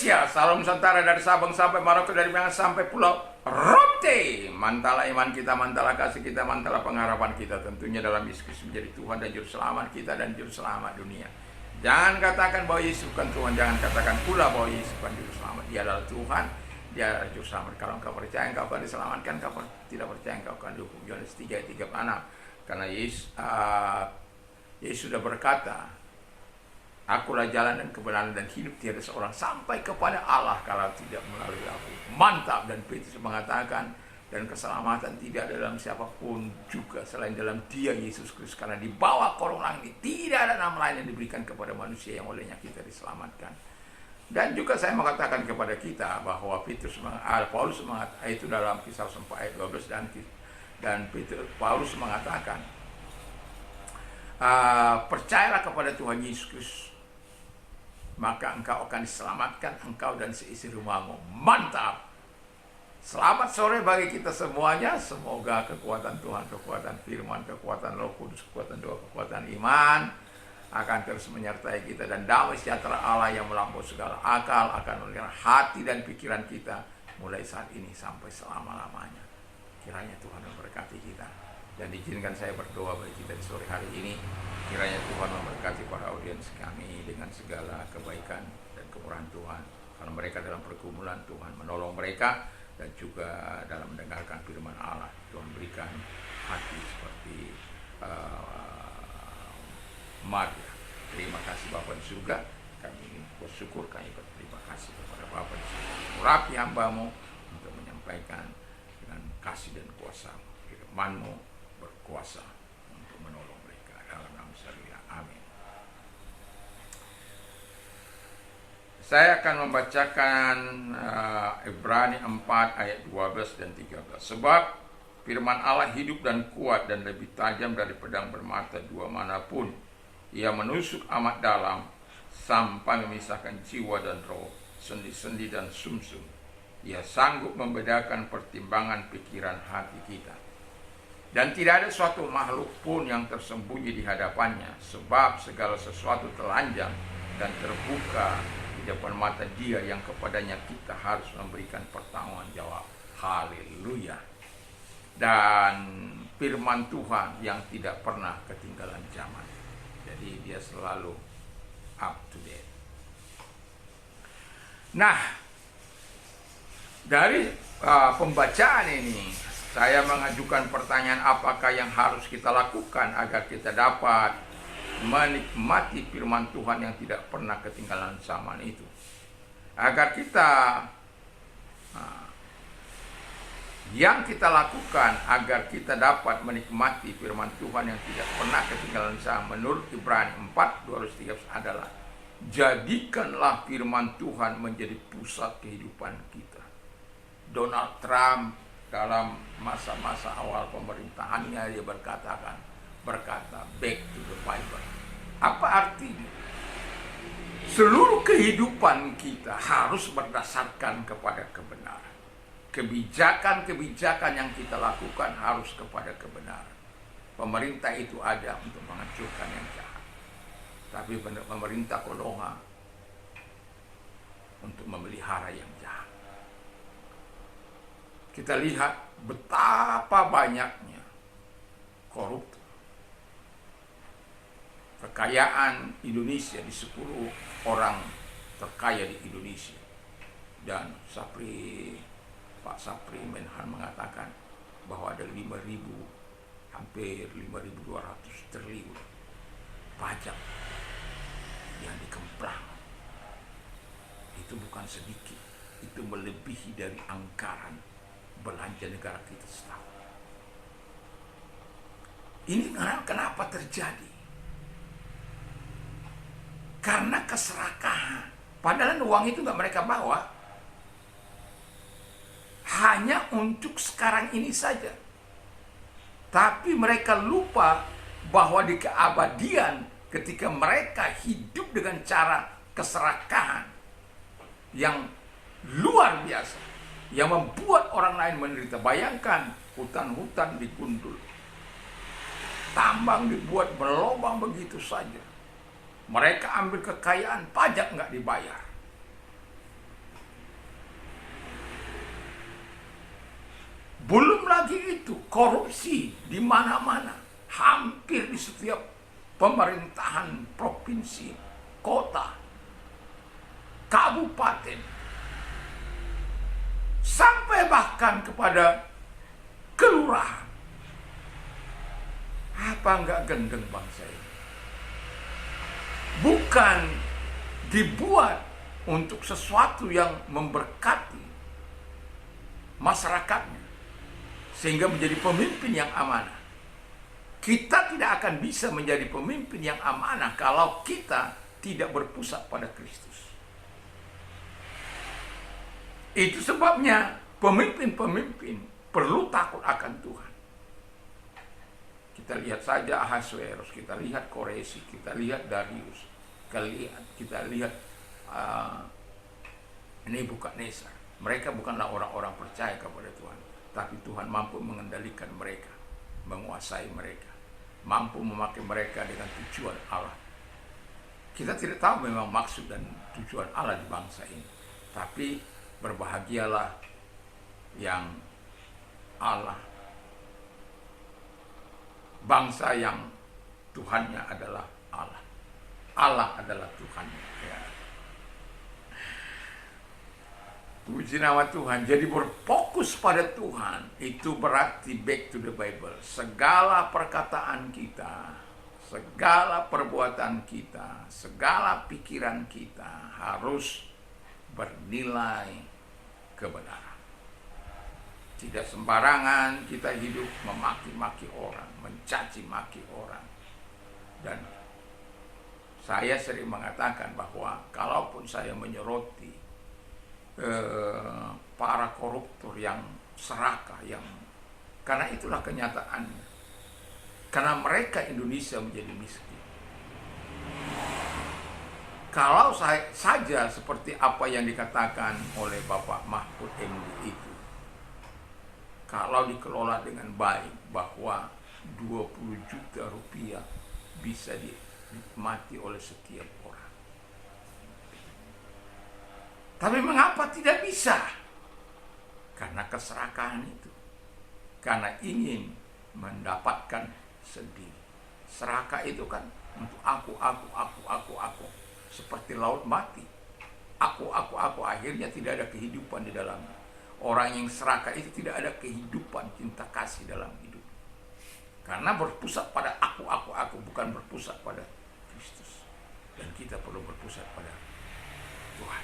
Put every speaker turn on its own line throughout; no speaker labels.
Indonesia, salam Nusantara dari Sabang sampai Maroko, dari Minang sampai Pulau Rote. Mantalah iman kita, mantalah kasih kita, mantalah pengharapan kita tentunya dalam Yesus menjadi Tuhan dan Juru Selamat kita dan Juru Selamat dunia. Jangan katakan bahwa Yesus bukan Tuhan, jangan katakan pula bahwa Yesus bukan Juru Selamat. Dia adalah Tuhan, Dia adalah Juru Selamat. Kalau engkau percaya engkau akan diselamatkan, kalau tidak percaya engkau akan dihukum. Yohanes 3:36. Karena Yesus sudah berkata, Akulah jalan dan kebenaran dan hidup, tiada seorang sampai kepada Allah kalau tidak melalui aku. Mantap. Dan Petrus mengatakan, dan keselamatan tidak ada dalam siapapun juga selain dalam Dia, Yesus Kristus. Karena di bawah kolong langit tidak ada nama lain yang diberikan kepada manusia yang olehnya kita diselamatkan. Dan juga saya mengatakan kepada kita bahwa Paulus mengatakan itu dalam Kisah 4 ayat 12 dan Paulus mengatakan, percayalah kepada Tuhan Yesus Kristus, maka engkau akan diselamatkan, engkau dan seisi rumahmu. Mantap. Selamat sore bagi kita semuanya. Semoga kekuatan Tuhan, kekuatan firman, kekuatan Roh Kudus, kekuatan doa, kekuatan iman akan terus menyertai kita, dan damai sejahtera Allah yang melampaui segala akal akan memelihara hati dan pikiran kita mulai saat ini sampai selama-lamanya. Kiranya Tuhan memberkati kita. Dan izinkan saya berdoa bagi kita di sore hari ini. Kiranya Tuhan memberkati para audiens kami dengan segala kebaikan dan kemurahan Tuhan. Kalau mereka dalam pergumulan, Tuhan menolong mereka, dan juga dalam mendengarkan firman Allah, Tuhan berikan hati seperti Maria. Terima kasih Bapa di surga. Kami ingin bersyukur, kami berterima kasih kepada Bapa di surga. Urapi hamba-Mu untuk menyampaikan dengan kasih dan kuasa-Mu. Firman-Mu berkuasa untuk menolong mereka. Dalam nama Yesus, amin. Saya akan membacakan Ibrani 4 ayat 12 dan 13. Sebab firman Allah hidup dan kuat dan lebih tajam dari pedang bermata dua manapun. Ia menusuk amat dalam sampai memisahkan jiwa dan roh, sendi-sendi dan sumsum. Ia sanggup membedakan pertimbangan pikiran hati kita. Dan tidak ada suatu makhluk pun yang tersembunyi di hadapannya, sebab segala sesuatu telanjang dan terbuka di depan mata Dia yang kepadanya kita harus memberikan pertanggungan jawab. Haleluya. Dan firman Tuhan yang tidak pernah ketinggalan zaman. Jadi dia selalu up to date. Nah, dari pembacaan ini saya mengajukan pertanyaan, apakah yang harus kita lakukan agar kita dapat menikmati firman Tuhan yang tidak pernah ketinggalan zaman itu. Agar kita yang kita lakukan agar kita dapat menikmati firman Tuhan yang tidak pernah ketinggalan zaman menurut Ibrani 4:12-13 adalah jadikanlah firman Tuhan menjadi pusat kehidupan kita. Donald Trump dalam masa-masa awal pemerintahannya dia berkata back to the Bible. Apa artinya? Seluruh kehidupan kita harus berdasarkan kepada kebenaran. Kebijakan-kebijakan yang kita lakukan harus kepada kebenaran. Pemerintah itu ada untuk menghancurkan yang jahat, tapi pemerintah Konoha untuk memelihara yang jahat. Kita lihat betapa banyaknya koruptor. Kekayaan Indonesia di 10 orang terkaya di Indonesia. Dan Pak Sapri Menhan mengatakan bahwa ada 5.000, hampir 5.200 triliun pajak yang dikemplang. Itu bukan sedikit, itu melebihi dari anggaran belanja negara kita setahun. Ini kenapa terjadi? Karena keserakahan. Padahal uang itu nggak mereka bawa, hanya untuk sekarang ini saja. Tapi mereka lupa bahwa di keabadian ketika mereka hidup dengan cara keserakahan yang luar biasa, yang membuat orang lain menderita. Bayangkan hutan-hutan digundul, tambang dibuat berlobang begitu saja. Mereka ambil kekayaan, pajak nggak dibayar. Belum lagi itu, korupsi di mana-mana, hampir di setiap pemerintahan provinsi, kota, kabupaten, sampai bahkan kepada kelurahan. Apa enggak gendeng bangsa ini? Bukan dibuat untuk sesuatu yang memberkati masyarakatnya, sehingga menjadi pemimpin yang amanah. Kita tidak akan bisa menjadi pemimpin yang amanah kalau kita tidak berpusat pada Kristus. Itu sebabnya pemimpin-pemimpin perlu takut akan Tuhan. Kita lihat saja Ahasuerus, kita lihat Koresi, kita lihat Darius, kita lihat Nebukadnezar. Mereka bukanlah orang-orang percaya kepada Tuhan, tapi Tuhan mampu mengendalikan mereka, menguasai mereka, mampu memakai mereka dengan tujuan Allah. Kita tidak tahu memang maksud dan tujuan Allah di bangsa ini, tapi berbahagialah yang Allah, bangsa yang Tuhannya adalah Allah. Allah adalah Tuhannya. Ya. Puji nama Tuhan. Jadi berfokus pada Tuhan itu berarti back to the Bible. Segala perkataan kita, segala perbuatan kita, segala pikiran kita harus bernilai kebenaran. Tidak sembarangan kita hidup memaki-maki orang, mencaci maki orang. Dan saya sering mengatakan bahwa kalaupun saya menyoroti para koruptor yang serakah, yang karena itulah kenyataannya. Karena mereka Indonesia menjadi miskin. Kalau saja seperti apa yang dikatakan oleh Bapak Mahfud MD itu, kalau dikelola dengan baik, bahwa 20 juta rupiah bisa dinikmati oleh setiap orang. Tapi mengapa tidak bisa? Karena keserakahan itu. Karena ingin mendapatkan sendiri. Serakah itu kan untuk aku. Seperti laut mati. Aku. Akhirnya tidak ada kehidupan di dalamnya. Orang yang serakah itu tidak ada kehidupan, cinta kasih dalam hidup. Karena berpusat pada aku, bukan berpusat pada Kristus. Dan kita perlu berpusat pada Tuhan.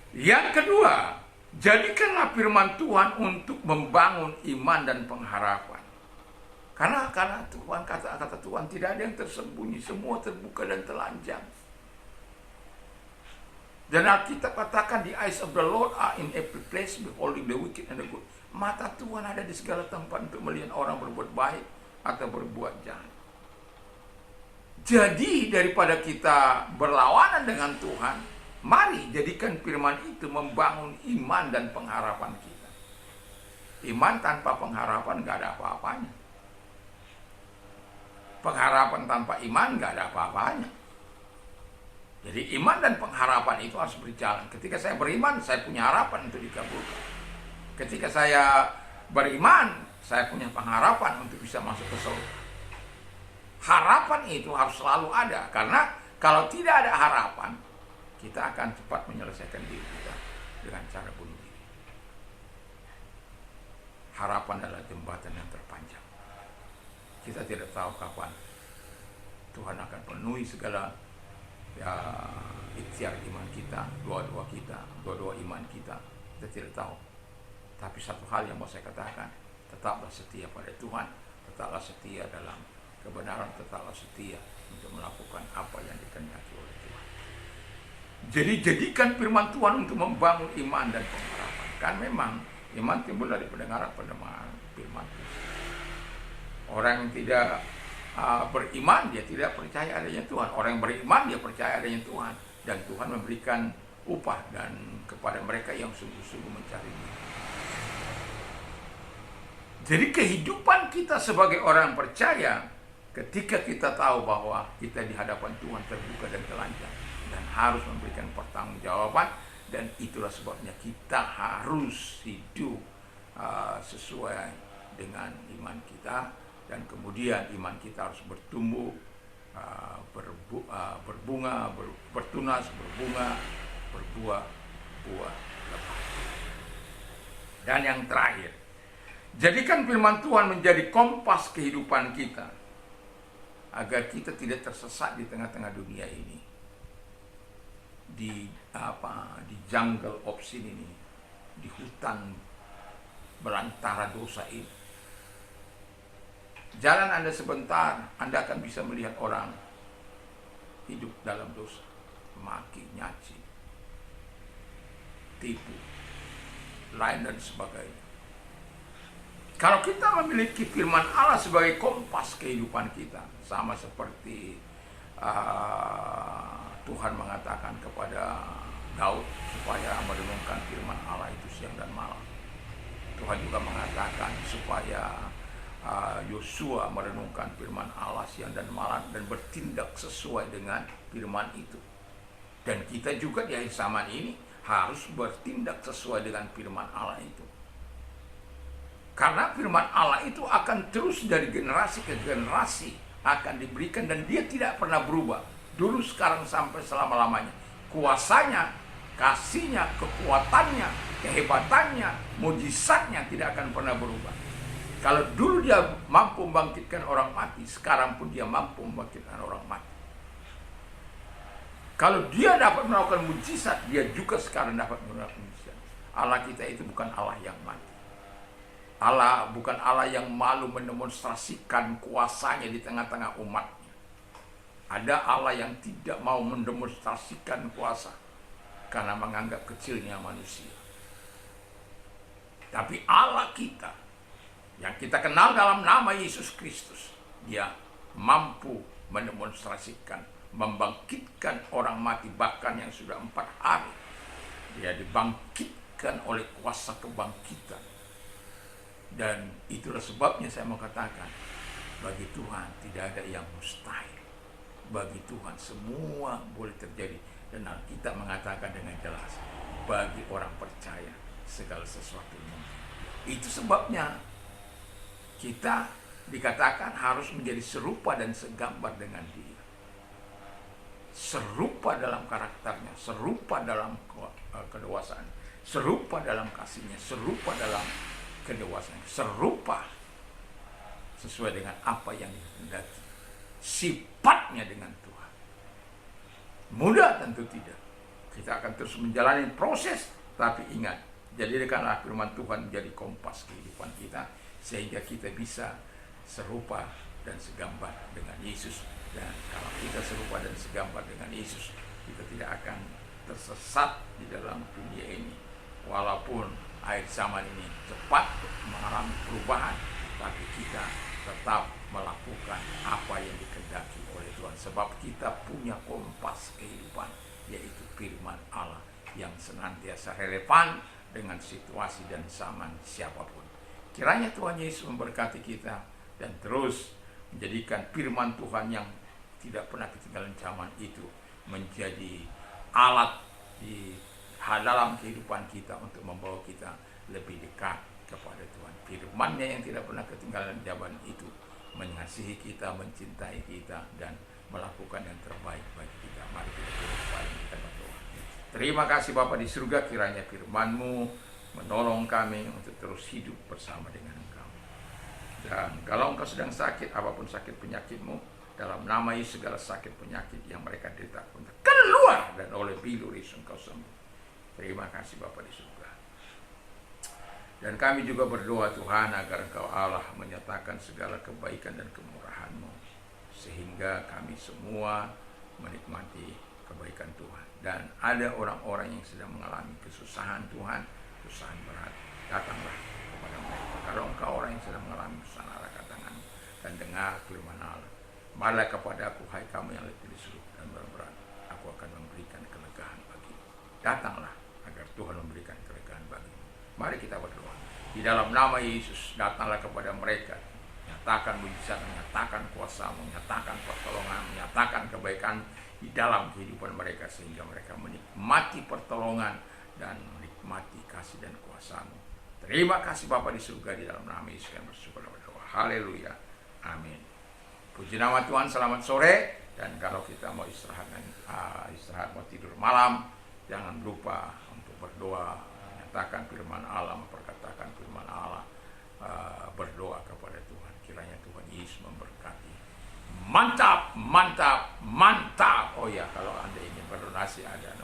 Yang kedua, jadikanlah firman Tuhan untuk membangun iman dan pengharapan. Karena Tuhan, kata Tuhan, tidak ada yang tersembunyi, semua terbuka dan telanjang. Dan Alkitab katakan, the eyes of the Lord are in every place, beholding the wicked and the good. Mata Tuhan ada di segala tempat untuk melihat orang berbuat baik atau berbuat jahat. Jadi daripada kita berlawanan dengan Tuhan, mari jadikan firman itu membangun iman dan pengharapan kita. Iman tanpa pengharapan gak ada apa-apanya. Pengharapan tanpa iman gak ada apa-apanya. Jadi iman dan pengharapan itu harus berjalan. Ketika saya beriman, saya punya harapan untuk dikabulkan. Ketika saya beriman, saya punya pengharapan untuk bisa masuk ke surga. Harapan itu harus selalu ada. Karena kalau tidak ada harapan, kita akan cepat menyelesaikan diri kita dengan cara bunuh diri. Harapan adalah jembatan yang terpanjang. Kita tidak tahu kapan Tuhan akan penuhi segala ikhtiar iman kita, doa iman kita tidak tahu. Tapi satu hal yang mau saya katakan, tetaplah setia pada Tuhan, tetaplah setia dalam kebenaran, tetaplah setia untuk melakukan apa yang dikehendaki oleh Tuhan. Jadi jadikan firman Tuhan untuk membangun iman dan pengharapan. Kan memang iman timbul dari pendengaran firman Tuhan. Orang yang tidak beriman, dia tidak percaya adanya Tuhan. Orang yang beriman, dia percaya adanya Tuhan. Dan Tuhan memberikan upah dan kepada mereka yang sungguh-sungguh mencari Dia. Jadi kehidupan kita sebagai orang percaya, ketika kita tahu bahwa kita di hadapan Tuhan terbuka dan telanjang, dan harus memberikan pertanggungjawaban, dan itulah sebabnya kita harus hidup sesuai dengan iman kita, dan kemudian iman kita harus bertumbuh, berbunga, bertunas, berbunga, berbuah buah lebat. Dan yang terakhir, jadikan firman Tuhan menjadi kompas kehidupan kita, agar kita tidak tersesat di tengah-tengah dunia ini, di jungle of sin ini, di hutan belantara dosa ini. Jalan Anda sebentar, Anda akan bisa melihat orang hidup dalam dosa, maki, nyaci, tipu, lain dan sebagainya. Kalau kita memiliki firman Allah sebagai kompas kehidupan kita, sama seperti Tuhan mengatakan kepada Daud supaya merenungkan firman Allah itu siang dan malam. Tuhan juga mengatakan supaya Yosua merenungkan firman Allah siang dan malam dan bertindak sesuai dengan firman itu. Dan kita juga di akhir zaman ini harus bertindak sesuai dengan firman Allah itu. Karena firman Allah itu akan terus dari generasi ke generasi akan diberikan, dan dia tidak pernah berubah. Dulu, sekarang, sampai selama-lamanya. Kuasanya, kasihnya, kekuatannya, kehebatannya, mujizatnya tidak akan pernah berubah. Kalau dulu dia mampu membangkitkan orang mati, sekarang pun dia mampu membangkitkan orang mati. Kalau dia dapat melakukan mujizat, dia juga sekarang dapat melakukan mujizat. Allah kita itu bukan Allah yang mati. Allah bukan Allah yang malu mendemonstrasikan kuasanya di tengah-tengah umatnya. Ada Allah yang tidak mau mendemonstrasikan kuasa karena menganggap kecilnya manusia. Tapi Allah kita, yang kita kenal dalam nama Yesus Kristus, dia mampu mendemonstrasikan, membangkitkan orang mati, bahkan yang sudah 4 hari. Dia dibangkitkan oleh kuasa kebangkitan. Dan itulah sebabnya saya mau katakan, bagi Tuhan tidak ada yang mustahil. Bagi Tuhan semua boleh terjadi. Dan Alkitab mengatakan dengan jelas, bagi orang percaya segala sesuatu mungkin. Itu sebabnya kita dikatakan harus menjadi serupa dan segambar dengan Dia. Serupa dalam karakternya, serupa dalam kedewasaan, serupa dalam kasihnya, serupa dalam kedewasaan, serupa sesuai dengan apa yang dikehendaki, sifatnya dengan Tuhan. Mudah tentu tidak. Kita akan terus menjalani proses, tapi ingat, jadikanlah firman Tuhan menjadi kompas kehidupan kita, sehingga kita bisa serupa dan segambar dengan Yesus. Dan kalau kita serupa dan segambar dengan Yesus, kita tidak akan tersesat di dalam dunia ini. Walaupun akhir zaman ini cepat mengalami perubahan, tapi kita tetap melakukan apa yang dikehendaki oleh Tuhan. Sebab kita punya kompas kehidupan, yaitu firman Allah yang senantiasa relevan dengan situasi dan zaman siapapun. Kiranya Tuhan Yesus memberkati kita dan terus menjadikan firman Tuhan yang tidak pernah ketinggalan zaman itu menjadi alat di dalam kehidupan kita untuk membawa kita lebih dekat kepada Tuhan. Firman-Nya yang tidak pernah ketinggalan zaman itu mengasihi kita, mencintai kita, dan melakukan yang terbaik bagi kita. Mari kita berdoa. Terima kasih Bapa di surga, kiranya firman-Mu menolong kami untuk terus hidup bersama dengan Engkau. Dan kalau Engkau sedang sakit, apapun sakit penyakitmu, dalam nama Yesus segala sakit penyakit yang mereka derita pun keluar, dan oleh bilur Yesus Engkau sembuh. Terima kasih Bapa di surga. Dan kami juga berdoa Tuhan agar Engkau Allah menyatakan segala kebaikan dan kemurahan-Mu, sehingga kami semua menikmati kebaikan Tuhan. Dan ada orang-orang yang sedang mengalami kesusahan Tuhan, kesusahan berat, datanglah kepada mereka. Kalau Engkau orang yang sedang mengalami kesusahan, angkat tangan dan dengar firman Allah. Marilah kepada aku, hai kamu yang letih disuruh dan berat, aku akan memberikan kelegaan bagimu. Datanglah agar Tuhan memberikan kelegaan bagimu. Mari kita berdoa. Di dalam nama Yesus, datanglah kepada mereka. Nyatakan mujizat, menyatakan kuasa-Mu, menyatakan pertolongan, menyatakan kebaikan di dalam kehidupan mereka, sehingga mereka menikmati pertolongan dan menikmati kasih dan kuasa-Mu. Terima kasih Bapa di surga, di dalam nama Yesus kami bersyukur dan berdoa. Haleluya. Amin. Puji nama Tuhan, selamat sore. Dan kalau kita mau istirahat mau tidur malam, jangan lupa untuk berdoa, menyatakan firman Allah, memperkatakan firman Allah, berdoa kepada Tuhan. Kiranya Tuhan Yesus memberkati. Mantap, mantap, mantap. Oh ya, kalau Anda ingin berdonasi, ada